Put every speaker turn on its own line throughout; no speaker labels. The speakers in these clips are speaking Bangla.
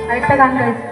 আরেকটা গান গাইছি।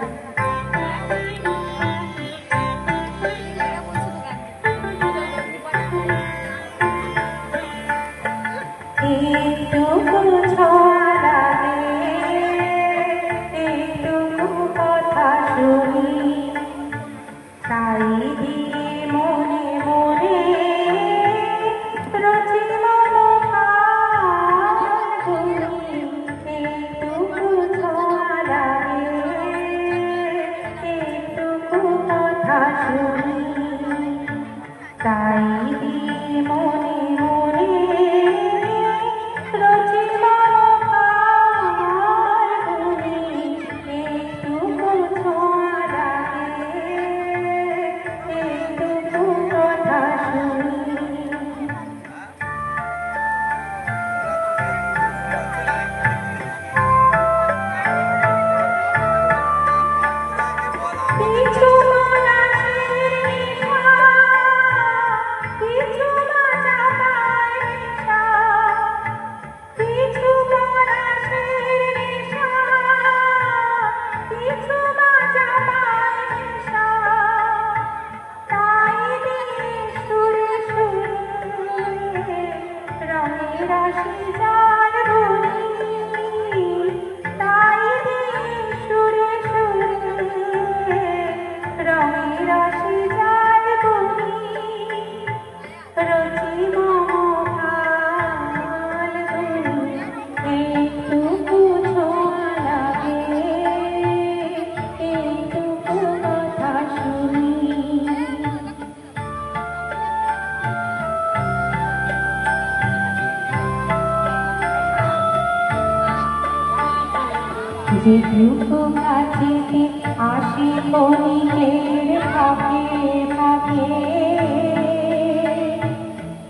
যেটুকু কাছেতে আসি কণিকের ভাবে ভাবে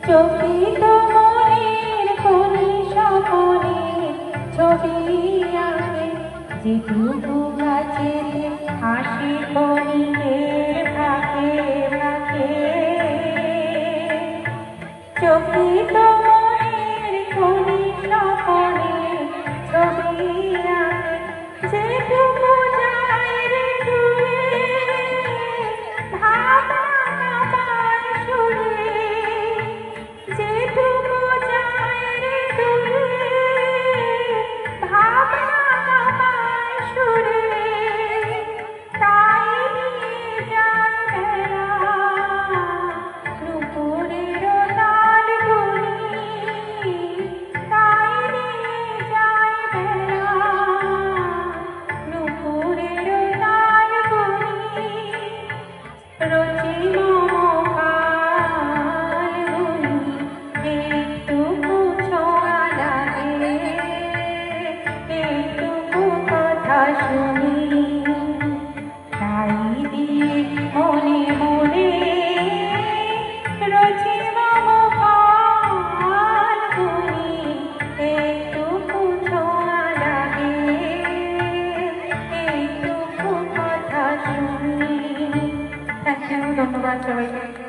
চকিত মনের কোনি স্বপনের ছবি আঁকে। যেটুকু কাছেতে আসি কণিকের ভাবে ভাবে চকিত মনের কোনি স্বপনের ছবি আঁকে। যেটুকু যায় রে দূরে ভাবনা কাঁপায় সুরে, যেটুকু যায় রে দূরে ভাবনা কাঁপায় সুরে, তাই নিয়ে যায় বেলা নুপুরের তাল গুনি, তাই নিয়ে যায় বেলা নুপুরের তাল গুনি। রচি মম ফাল্গুনি একটুকু ছোঁয়া লাগে, একটুকু কথা শুনি, তাই দিয়ে মনে মনে রচি মম ফাল্গুনি একটুকু ছোঁয়া লাগে, একটুকু কথা শুনি। থ্যাংক ইউ, ধন্যবাদ সবাইকে।